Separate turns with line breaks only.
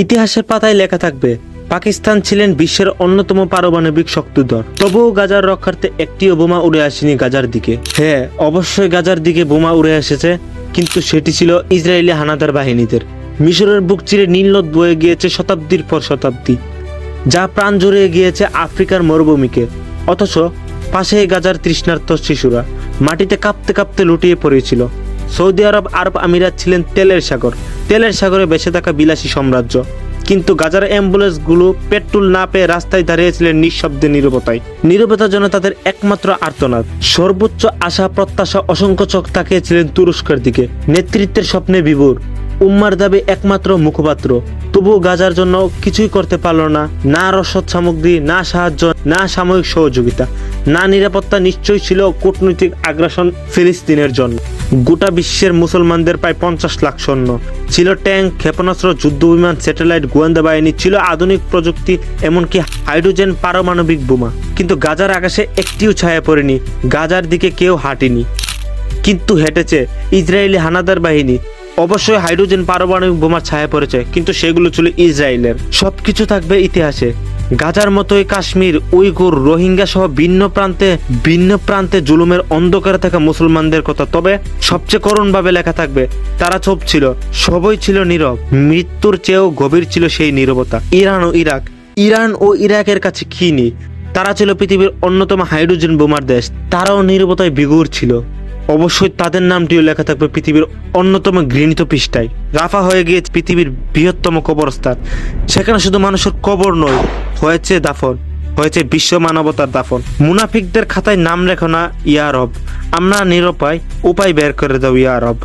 ইতিহাসের পাতায় লেখা থাকবে পাকিস্তান ছিলেন বিশ্বের অন্যতম পারমাণবিক শক্তিধর, তবুও গাজার রক্ষার্থে একটিও বোমা উড়ে আসেনি গাজার দিকে। হ্যাঁ, অবশ্যই গাজার দিকে বোমা উড়ে এসেছে, কিন্তু সেটি ছিল ইসরায়েলি হানাদার বাহিনীদের। মিশরের বুক চিরে নীল নদ বয়ে গিয়েছে শতাব্দীর পর শতাব্দী, যা প্রাণ জড়িয়ে গিয়েছে আফ্রিকার মরুভূমিকে। অথচ পাশেই গাজার তৃষ্ণার্ত শিশুরা মাটিতে কাঁপতে কাঁপতে লুটিয়ে পড়েছিল। সৌদি আরব, আরব আমিরাত ছিলেন তেলের সাগর, তেলের সাগরে বেঁচে থাকা বিলাসী সাম্রাজ্য। কিন্তু গাজার অ্যাম্বুলেন্সগুলো পেট্রোল না পেয়ে রাস্তায় দাঁড়িয়েছিলেন নিঃশব্দে নীরবতায়। নীরবতার জন্য তাদের একমাত্র আর্তনাদ। সর্বোচ্চ আশা প্রত্যাশা অসংখ্য চোখ তাকিয়েছিলেন তুরস্কের দিকে। নেতৃত্বের স্বপ্নে বিভোর, উম্মার দাবি একমাত্র মুখপাত্র। তবুও গাজার জন্য কিছুই করতে পারল না। না রসদ সামগ্রী, না সাহায্য, না সাময়িক সহযোগিতা, না নিরাপত্তা। নিশ্চয়ই ছিল কূটনৈতিক আগ্রাসন ফিলিস্তিনের জন্য। গোটা বিশ্বের মুসলমানদের প্রায় 50 লাখ সৈন্য ছিল, ট্যাঙ্ক, ক্ষেপণাস্ত্র, যুদ্ধবিমান, স্যাটেলাইট, গোয়েন্দা বাহিনী, ছিল আধুনিক প্রযুক্তি, এমনকি হাইড্রোজেন পারমাণবিক বোমা। কিন্তু গাজার আকাশে একটিও ছায়া পড়েনি, গাজার দিকে কেউ হাঁটেনি। কিন্তু হেঁটেছে ইসরায়েলি হানাদার বাহিনী। অবশ্যই হাইড্রোজেন পারমাণবিক বোমার ছায়া পড়েছে, কিন্তু সেগুলো ছিল ইসরায়েলের। সবকিছু থাকবে ইতিহাসে। গাজার মতোই কাশ্মীর, উইগুর, রোহিঙ্গা সহ ভিন্ন প্রান্তে জুলুমের অন্ধকারে থাকা মুসলমানদের কথা। তবে সবচেয়ে করুণভাবে লেখা থাকবে, তারা চুপ ছিল, সবই ছিল নীরব। মৃত্যুর চেয়েও গভীর ছিল সেই নীরবতা। ইরান ও ইরাকের কাছে কি নেই? তারা ছিল পৃথিবীর অন্যতম হাইড্রোজেন বোমার দেশ, তারাও নীরবতায় বিগুর ছিল। অবশ্যই তাদের নামটিও লেখা থাকবে পৃথিবীর অন্যতম ঘৃণিত পৃষ্ঠায়। রাফা হয়ে গিয়েছে পৃথিবীর বৃহত্তম কবরস্থান। সেখানে শুধু মানুষের কবর নয়, হয়েছে দাফন, হয়েছে বিশ্ব মানবতার দাফন। মুনাফিকদের খাতায় নাম রেখো না ইয়া রব, আমরা নিরুপায়, উপায় বের করে দাও ইয়া রব।